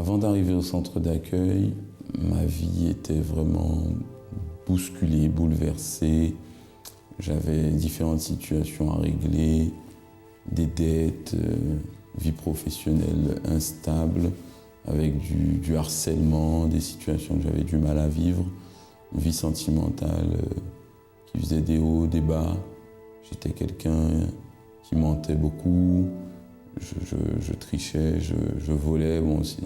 Avant d'arriver au centre d'accueil, ma vie était vraiment bousculée, bouleversée. J'avais différentes situations à régler, des dettes, vie professionnelle instable, avec du harcèlement, des situations que j'avais du mal à vivre, une vie sentimentale qui faisait des hauts, des bas. J'étais quelqu'un qui mentait beaucoup, je trichais, je volais. Bon, c'est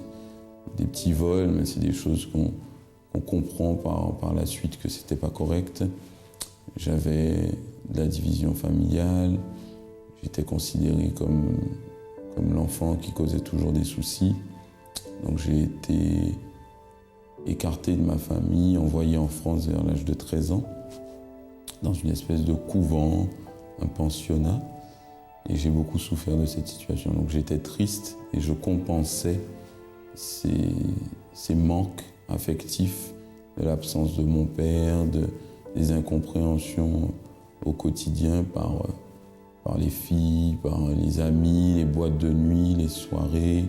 des petits vols, mais c'est des choses qu'on comprend par la suite que c'était pas correct. J'avais de la division familiale, j'étais considéré comme l'enfant qui causait toujours des soucis. Donc j'ai été écarté de ma famille, envoyé en France vers l'âge de 13 ans, dans une espèce de couvent, un pensionnat. Et j'ai beaucoup souffert de cette situation. Donc j'étais triste et je compensais ces manques affectifs de l'absence de mon père, des incompréhensions au quotidien par les filles, par les amis, les boîtes de nuit, les soirées.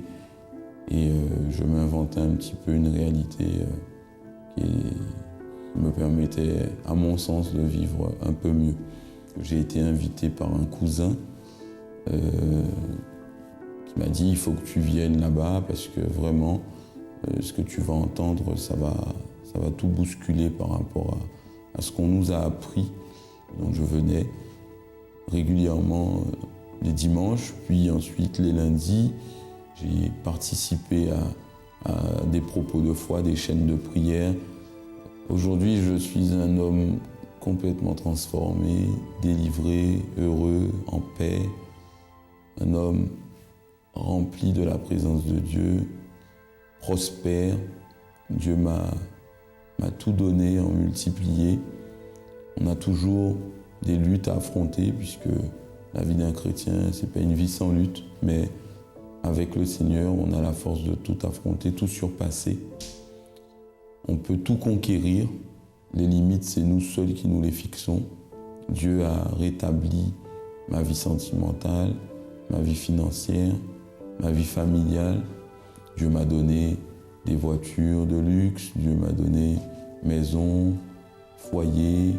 Et je m'inventais un petit peu une réalité qui me permettait, à mon sens, de vivre un peu mieux. J'ai été invité par un cousin qui m'a dit « il faut que tu viennes là-bas parce que vraiment, ce que tu vas entendre, ça va tout bousculer par rapport à ce qu'on nous a appris ». Donc je venais régulièrement les dimanches, puis ensuite les lundis. J'ai participé à des propos de foi, des chaînes de prière. Aujourd'hui, je suis un homme complètement transformé, délivré, heureux, en paix. Un homme rempli de la présence de Dieu, prospère. Dieu m'a tout donné, en multiplié. On a toujours des luttes à affronter, puisque la vie d'un chrétien, c'est pas une vie sans lutte, mais avec le Seigneur, on a la force de tout affronter, tout surpasser. On peut tout conquérir. Les limites, c'est nous seuls qui nous les fixons. Dieu a rétabli ma vie sentimentale, ma vie financière, ma vie familiale. Dieu m'a donné des voitures de luxe, Dieu m'a donné maison, foyer,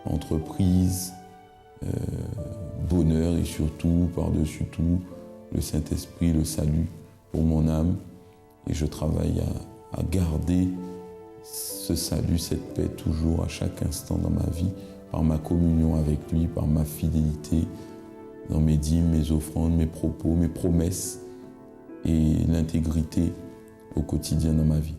entreprise, bonheur et surtout, par-dessus tout, le Saint-Esprit, le salut pour mon âme. Et je travaille à garder ce salut, cette paix toujours à chaque instant dans ma vie, par ma communion avec lui, par ma fidélité dans mes dîmes, mes offrandes, mes propos, mes promesses et l'intégrité au quotidien dans ma vie.